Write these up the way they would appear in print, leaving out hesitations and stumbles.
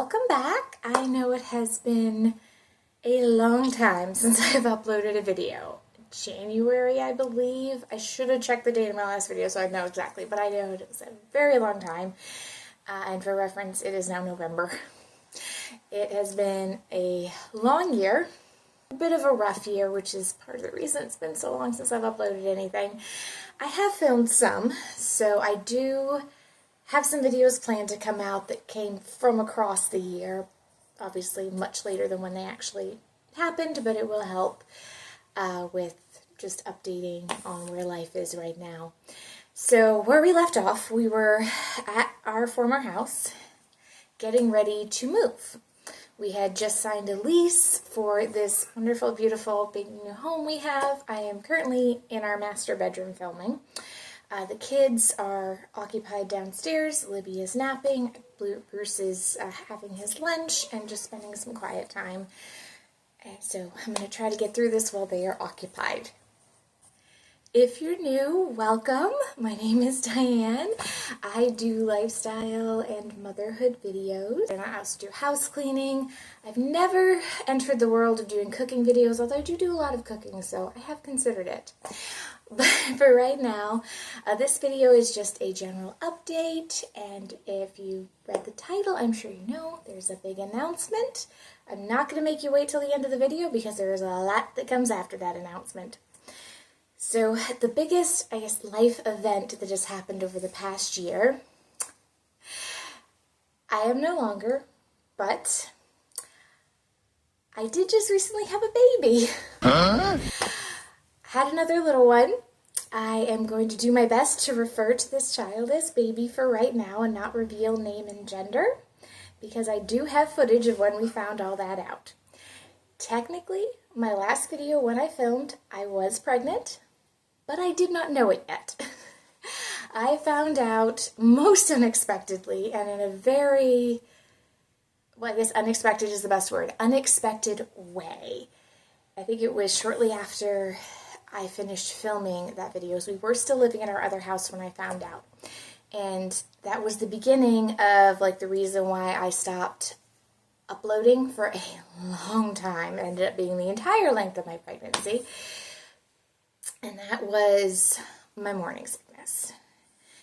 welcome back. I know it has been a long time since I've uploaded a video. January, I believe. I should have checked the date of my last video so I'd know exactly, but I know it was a very long time. And for reference, it is now November. It has been a long year, a bit of a rough year, which is part of the reason it's been so long since I've uploaded anything. I have filmed some, so I do have some videos planned to come out that came from across the year. Obviously much later than when they actually happened, but it will help with just updating on where life is right now. So where we left off, we were at our former house getting ready to move. We had just signed a lease for this wonderful, beautiful, big new home we have. I am currently in our master bedroom filming. The kids are occupied downstairs. Libby is napping. Bruce is having his lunch and just spending some quiet time. And so I'm going to try to get through this while they are occupied. If you're new, welcome. My name is Diane. I do lifestyle and motherhood videos, and I also do house cleaning. I've never entered the world of doing cooking videos, although I do a lot of cooking, so I have considered it. But for right now, this video is just a general update, and if you read the title, I'm sure you know there's a big announcement. I'm not going to make you wait till the end of the video because there is a lot that comes after that announcement. So the biggest, I guess, life event that has happened over the past year, I am no longer, but I did just recently have a baby. Had another little one. I am going to do my best to refer to this child as baby for right now and not reveal name and gender, because I do have footage of when we found all that out. Technically, my last video when I filmed, I was pregnant, but I did not know it yet. I found out most unexpectedly and in a very, well, I guess unexpected is the best word, unexpected way. I think it was shortly after I finished filming that video. So we were still living in our other house when I found out. And that was the beginning of like the reason why I stopped uploading for a long time. It ended up being the entire length of my pregnancy. And that was my morning sickness.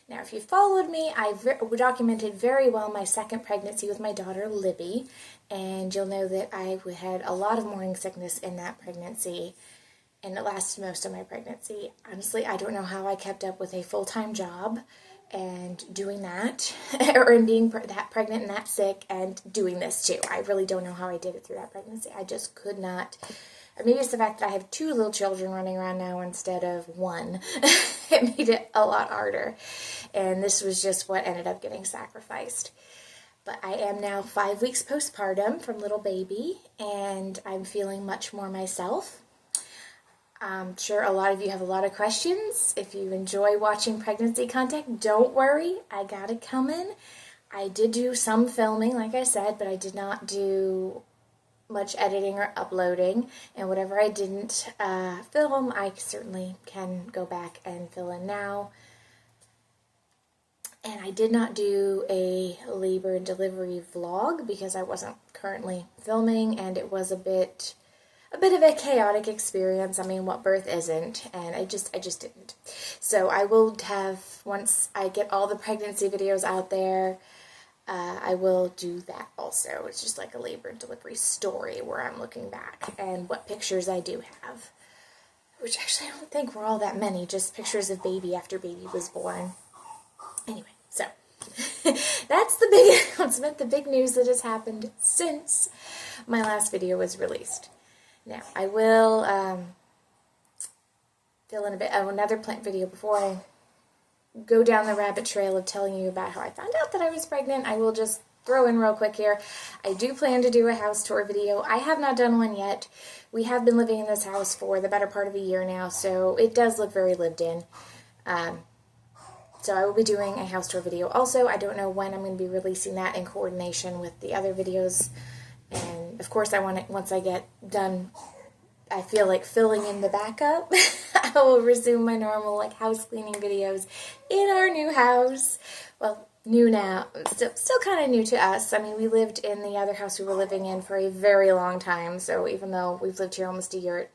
Now, if you followed me, I documented very well my second pregnancy with my daughter, Libby. And you'll know that I had a lot of morning sickness in that pregnancy. And it lasted most of my pregnancy. Honestly, I don't know how I kept up with a full-time job and doing that, or in being that pregnant and that sick and doing this too. I really don't know how I did it through that pregnancy. I just could not. Or maybe it's the fact that I have two little children running around now instead of one. It made it a lot harder. And this was just what ended up getting sacrificed. But I am now 5 weeks postpartum from little baby, and I'm feeling much more myself. I'm sure a lot of you have a lot of questions. If you enjoy watching pregnancy content, don't worry, I got it coming. I did do some filming, like I said, but I did not do much editing or uploading, and whatever I didn't film, I certainly can go back and fill in now. And I did not do a labor and delivery vlog because I wasn't currently filming, and it was a bit of a chaotic experience. I mean, what birth isn't, and I just didn't. So I will have, once I get all the pregnancy videos out there, I will do that also. It's just like a labor and delivery story where I'm looking back and what pictures I do have, which actually I don't think were all that many, just pictures of baby after baby was born. Anyway, so that's the big announcement, the big news that has happened since my last video was released. Now, I will fill in a bit of another plant video before I go down the rabbit trail of telling you about how I found out that I was pregnant. I will just throw in real quick here. I do plan to do a house tour video. I have not done one yet. We have been living in this house for the better part of a year now, so it does look very lived in. So I will be doing a house tour video. Also, I don't know when I'm going to be releasing that in coordination with the other videos. And of course, I want it, once I get done, I feel like filling in the backup, I will resume my normal like house cleaning videos in our new house. Well, new now, still kind of new to us. I mean, we lived in the other house we were living in for a very long time, so even though we've lived here almost a year, it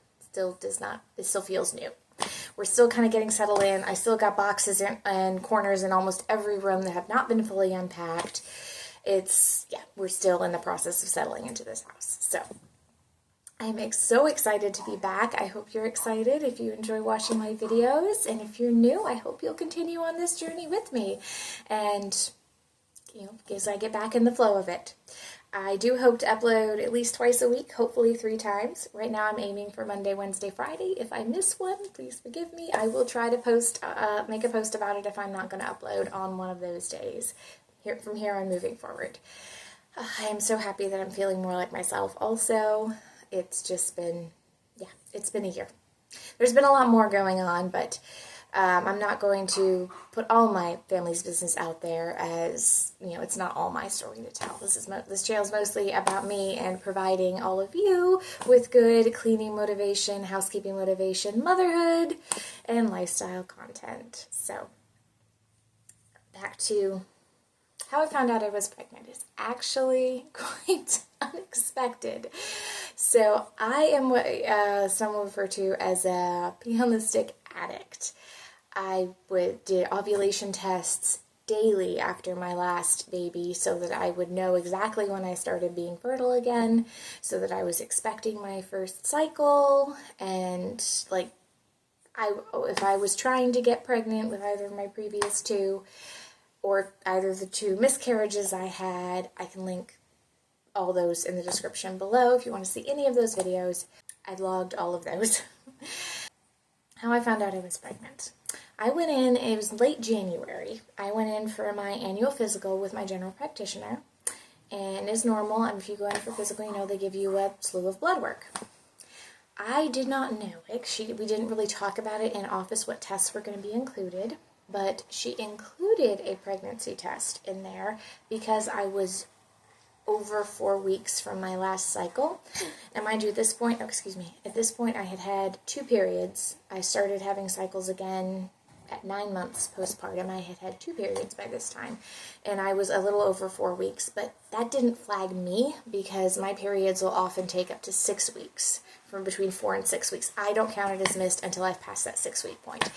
still feels new. We're still kind of getting settled in. I still got boxes and corners in almost every room that have not been fully unpacked. We're still in the process of settling into this house. So I'm so excited to be back. I hope you're excited if you enjoy watching my videos. And if you're new, I hope you'll continue on this journey with me. And, as I get back in the flow of it. I do hope to upload at least twice a week, hopefully 3 times. Right now I'm aiming for Monday, Wednesday, Friday. If I miss one, please forgive me. I will try to make a post about it if I'm not going to upload on one of those days. From here on moving forward. I am so happy that I'm feeling more like myself also. It's just been, it's been a year. There's been a lot more going on, but I'm not going to put all my family's business out there as, it's not all my story to tell. This channel is mostly about me and providing all of you with good cleaning motivation, housekeeping motivation, motherhood, and lifestyle content. So, back to how I found out I was pregnant is actually quite unexpected. So I am what some will refer to as a Pianistic addict. I did ovulation tests daily after my last baby so that I would know exactly when I started being fertile again, so that I was expecting my first cycle, and if I was trying to get pregnant with either of my previous 2, or either the 2 miscarriages I had, I can link all those in the description below if you want to see any of those videos. I logged all of those. How I found out I was pregnant. I went in, it was late January. I went in for my annual physical with my general practitioner. And as normal, if you go in for physical, they give you a slew of blood work. I did not know it. We didn't really talk about it in office what tests were going to be included. But she included a pregnancy test in there because I was over 4 weeks from my last cycle. And mind you, at this point I had had 2 periods. I started having cycles again at 9 months postpartum. I had had 2 periods by this time, and I was a little over 4 weeks, but that didn't flag me because my periods will often take up to 6 weeks, from between 4 and 6 weeks. I don't count it as missed until I've passed that 6-week point.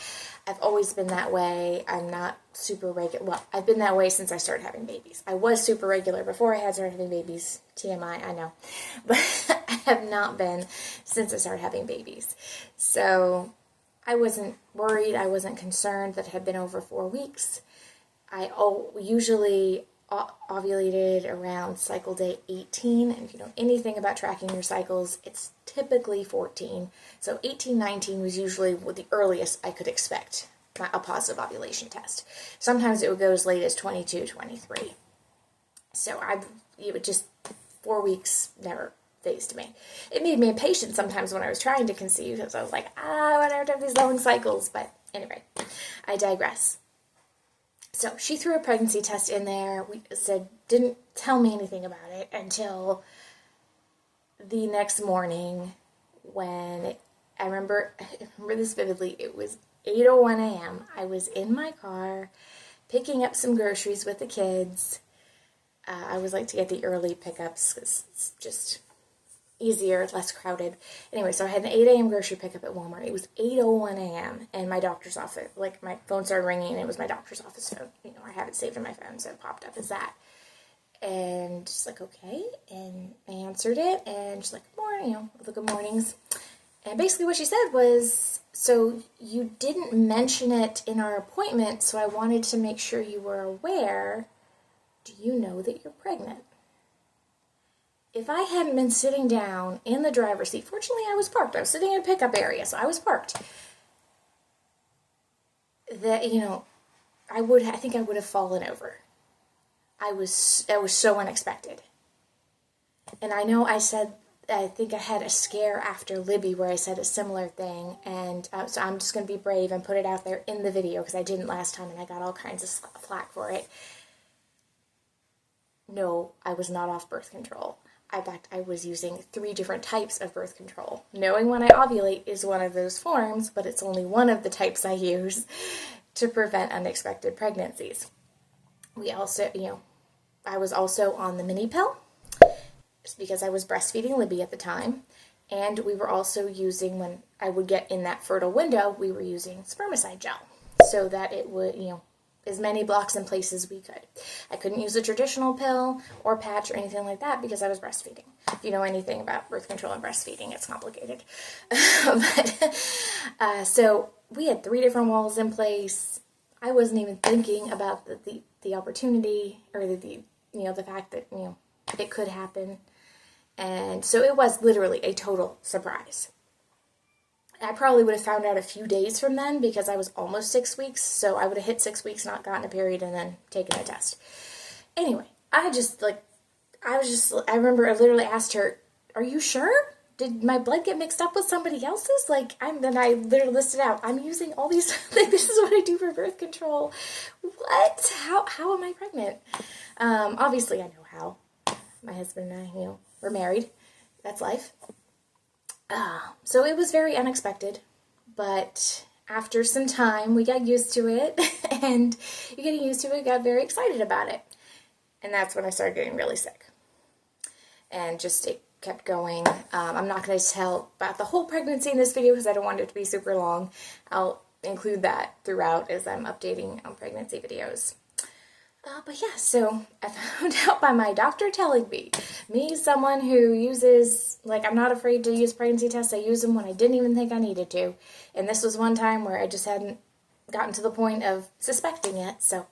I've always been that way. I'm not super regular. Well, I've been that way since I started having babies. I was super regular before I started having babies. TMI, I know. But I have not been since I started having babies. So I wasn't worried. I wasn't concerned that it had been over 4 weeks. I usually ovulated around cycle day 18, and if you know anything about tracking your cycles, it's typically 14. So 18, 19 was usually the earliest I could expect a positive ovulation test. Sometimes it would go as late as 22, 23. So it would just 4 weeks never phased me. It made me impatient sometimes when I was trying to conceive, because I was like, I want to have these long cycles. But anyway, I digress. So she threw a pregnancy test in there. Didn't tell me anything about it until the next morning when I remember this vividly. It was 8:01 a.m. I was in my car picking up some groceries with the kids. I always like to get the early pickups because it's just easier, less crowded. Anyway, so I had an 8 a.m. grocery pickup at Walmart. It was 8:01 a.m. and my doctor's office, my phone started ringing, and it was my doctor's office phone. I have it saved in my phone, so it popped up as that. And she's like, okay, and I answered it, and she's like, good morning, the good mornings. And basically what she said was, so you didn't mention it in our appointment, so I wanted to make sure you were aware. Do you know that you're pregnant? If I hadn't been sitting down in the driver's seat, fortunately I was parked. I was sitting in a pickup area, so I was parked. I think I would have fallen over. That was so unexpected. And I know I think I had a scare after Libby where I said a similar thing, and so I'm just going to be brave and put it out there in the video because I didn't last time and I got all kinds of flack for it. No, I was not off birth control. In fact, I was using 3 different types of birth control. Knowing when I ovulate is one of those forms, but it's only one of the types I use to prevent unexpected pregnancies. We also, I was also on the mini pill because I was breastfeeding Libby at the time. And we were also using, when I would get in that fertile window, we were using spermicide gel so that it would, as many blocks in place as we could. I couldn't use a traditional pill or patch or anything like that because I was breastfeeding. If you know anything about birth control and breastfeeding, it's complicated. So we had 3 different walls in place. I wasn't even thinking about the opportunity or the fact that, it could happen. And so it was literally a total surprise. I probably would have found out a few days from then because I was almost 6 weeks. So I would have hit 6 weeks, not gotten a period, and then taken a test. Anyway, I remember I literally asked her, "Are you sure? Did my blood get mixed up with somebody else's?" Then I literally listed out, I'm using all these, this is what I do for birth control. What? How am I pregnant? Obviously I know how. My husband and I, we're married. That's life. So it was very unexpected, but after some time, we got used to it, and getting used to it, got very excited about it. And that's when I started getting really sick. And just it kept going. I'm not going to tell about the whole pregnancy in this video because I don't want it to be super long. I'll include that throughout as I'm updating on pregnancy videos. But yeah, so I found out by my doctor telling me, someone who uses, I'm not afraid to use pregnancy tests. I use them when I didn't even think I needed to. And this was one time where I just hadn't gotten to the point of suspecting it. So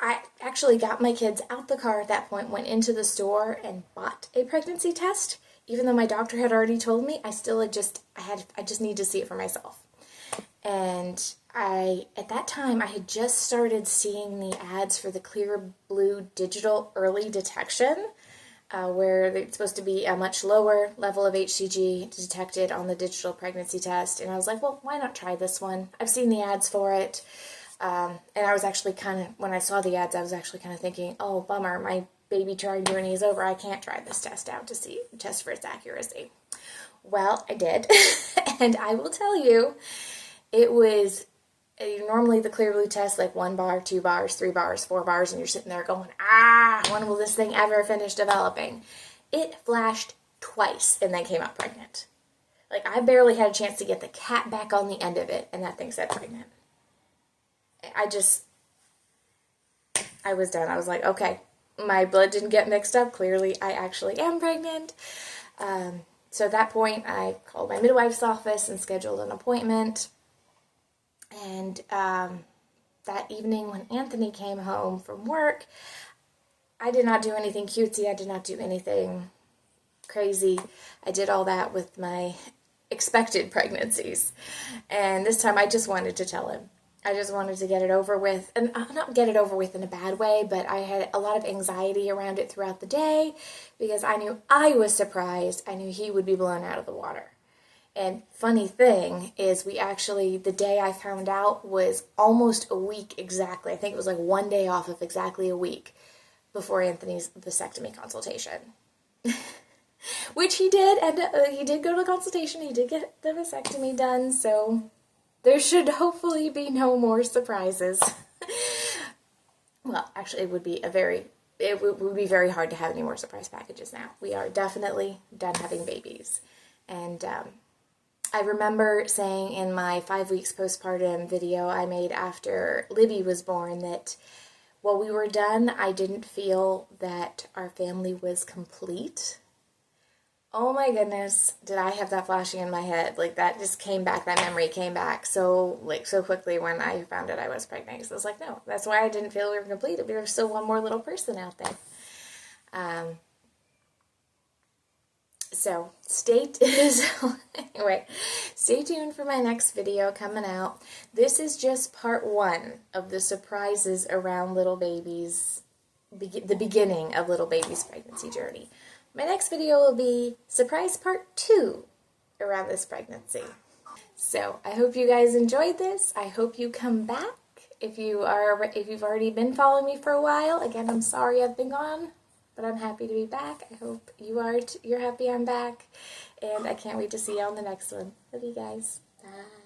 I actually got my kids out the car at that point, went into the store and bought a pregnancy test. Even though my doctor had already told me, I just need to see it for myself. And at that time, I had just started seeing the ads for the Clear Blue Digital Early Detection, where it's supposed to be a much lower level of HCG detected on the digital pregnancy test. And I was like, well, why not try this one? I've seen the ads for it. And I was actually when I saw the ads, I was actually kind of thinking, oh, bummer, my baby trying journey is over. I can't try this test out to test for its accuracy. Well, I did. And I will tell you, it was normally the Clear Blue test, 1 bar, 2 bars, 3 bars, 4 bars, and you're sitting there going, when will this thing ever finish developing? It flashed twice and then came out pregnant. I barely had a chance to get the cat back on the end of it, and that thing said pregnant. I was done. I was like, okay, my blood didn't get mixed up. Clearly, I actually am pregnant. So at that point, I called my midwife's office and scheduled an appointment. And that evening when Anthony came home from work, I did not do anything cutesy. I did not do anything crazy. I did all that with my expected pregnancies. And this time I just wanted to tell him. I just wanted to get it over with. And not get it over with in a bad way, but I had a lot of anxiety around it throughout the day because I knew I was surprised. I knew he would be blown out of the water. And funny thing is the day I found out was almost a week exactly. I think it was 1 day off of exactly a week before Anthony's vasectomy consultation. Which he did, and he did go to the consultation. He did get the vasectomy done, so there should hopefully be no more surprises. Well, actually, it would be very hard to have any more surprise packages now. We are definitely done having babies. And I remember saying in my 5 weeks postpartum video I made after Libby was born that while we were done, I didn't feel that our family was complete. Oh my goodness, did I have that flashing in my head? That just came back, that memory came back so quickly when I found out I was pregnant. So I was like, no, that's why I didn't feel we were complete. We were still one more little person out there. So stay tuned for my next video coming out. This is just part 1 of the surprises around little babies, the beginning of little baby's pregnancy journey. My next video will be surprise part 2 around this pregnancy. So I hope you guys enjoyed this. I hope you come back. If you've already been following me for a while, again, I'm sorry I've been gone, but I'm happy to be back. I hope you're happy I'm back, and I can't wait to see you on the next one. Love you guys. Bye.